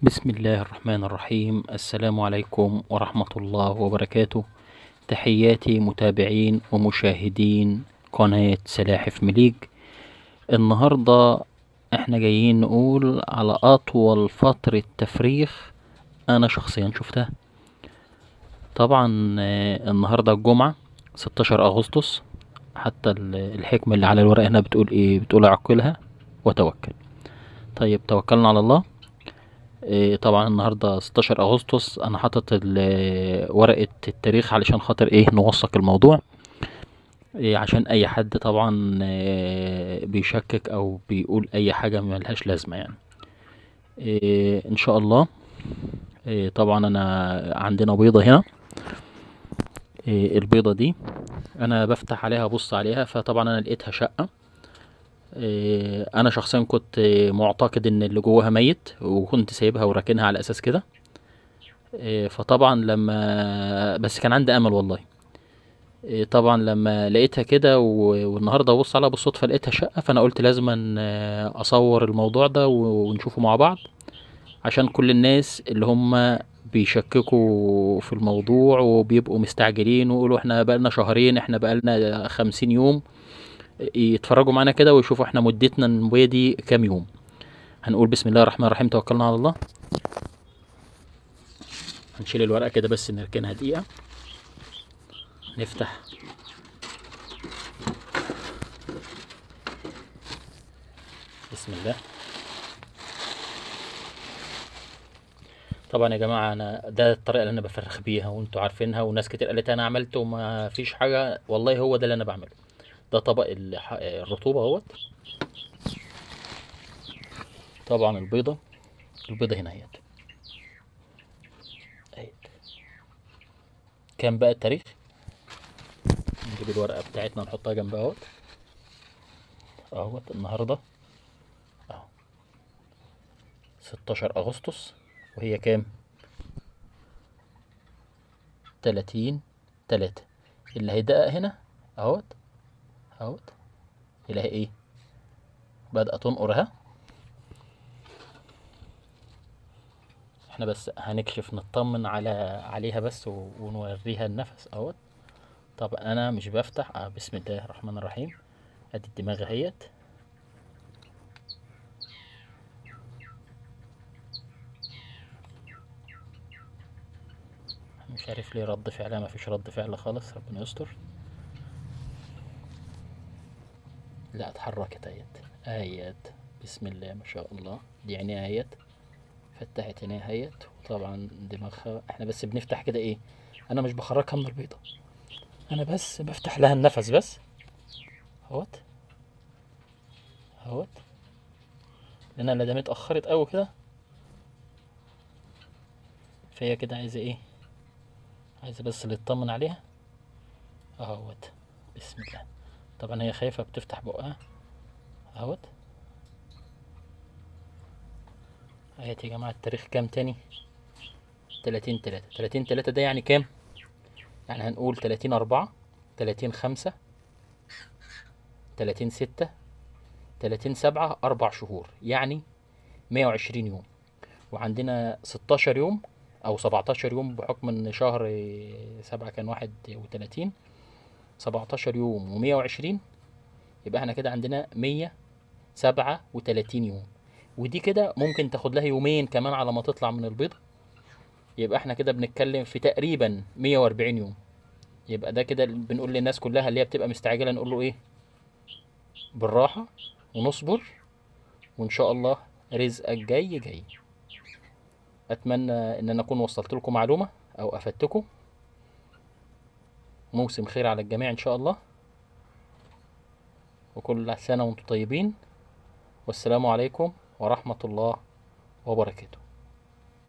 بسم الله الرحمن الرحيم. السلام عليكم ورحمة الله وبركاته. تحياتي متابعين ومشاهدين قناة سلاحف مليج. النهاردة احنا جايين نقول على أطول فترة تفريغ أنا شخصيا شفتها. طبعا النهاردة الجمعة 16 أغسطس. حتى الحكمة اللي على الورق هنا بتقول ايه؟ بتقول عقلها وتوكل. طيب توكلنا على الله. طبعا النهارده 16 اغسطس، انا حاطط ورقه التاريخ علشان خاطر ايه؟ نوثق الموضوع. عشان اي حد طبعا بيشكك او بيقول اي حاجه ملهاش لازمه يعني. ان شاء الله. طبعا انا عندنا بيضه هنا. البيضه دي انا بفتح عليها ابص عليها، فطبعا انا لقيتها شقه. انا شخصيا كنت معتقد ان اللي جواها ميت، وكنت سايبها وراكنها على اساس كده. فطبعا لما بس كان عندي امل والله. طبعا لما لقيتها كده والنهارده ابص عليها بالصدفه لقيتها شقه، فانا قلت لازم اصور الموضوع ده ونشوفه مع بعض، عشان كل الناس اللي هم بيشككوا في الموضوع وبيبقوا مستعجلين ويقولوا احنا بقالنا شهرين، احنا بقالنا 50 يوم، يتفرجوا معانا كده ويشوفوا احنا مدتنا النبوية دي كام يوم. هنقول بسم الله الرحمن الرحيم، توكلنا على الله. هنشيل الورقة كده بس نركنها دقيقة. نفتح. بسم الله. طبعا يا جماعة انا ده الطريقة اللي انا بفرخ بيها وانتوا عارفينها، وناس كتير قالت انا عملت وما فيش حاجة. والله هو ده اللي انا بعمله. ده طبق الرطوبة اهوت. طبعا البيضة هنا اهيت. اهيت. كام بقى التاريخ؟ نجيب الورقة بتاعتنا نحطها جنبها اهوت. اهوت النهاردة اهو 16 اغسطس، وهي كام؟ 30/3. اللي هيدقق هنا اهوت اهوت يلاقي ايه؟ بدأت تنقر اهي. احنا بس هنكشف نطمن عليها بس ونوريها النفس اهوت. طب انا مش بفتح. بسم الله الرحمن الرحيم. ادي الدماغ اهيت. مش عارف ليه رد فعلها، ما فيش رد فعل خالص، ربنا يستر. لا اتحركت اهيت. بسم الله ما شاء الله. دي عينيها اهيت، فتحت عينيها اهيت. وطبعا دماغها احنا بس بنفتح كده ايه؟ انا مش بخرجها من البيضة، انا بس بفتح لها النفس بس اهوت اهوت. لان انا دام اتأخرت قوي كده، فهي كده عايزة ايه؟ عايزة بس اللي يطمن عليها اهوت. بسم الله. طبعا هي خايفة بتفتح بقها اهوت. اهيت يا جماعة. التاريخ كام تاني؟ 30/3. 30/3 ده يعني كام؟ يعني هنقول 30/4، 30/5، 30/6، 30/7، 4 شهور يعني 120 يوم. وعندنا 16 يوم أو 17 يوم بحكم إن شهر 7 كان 31. 17 يوم و120، يبقى احنا كده عندنا 137 يوم. ودي كده ممكن تاخد لها يومين كمان على ما تطلع من البيضة. يبقى احنا كده بنتكلم في تقريبا 140 يوم. يبقى ده كده بنقول للناس كلها اللي هي بتبقى مستعجلة، نقول له ايه؟ بالراحة ونصبر، وان شاء الله رزقك جاي جاي. اتمنى ان انا اكون وصلت لكم معلومة او افدتكم. موسم خير على الجميع ان شاء الله، وكل سنة وانتم طيبين. والسلام عليكم ورحمة الله وبركاته.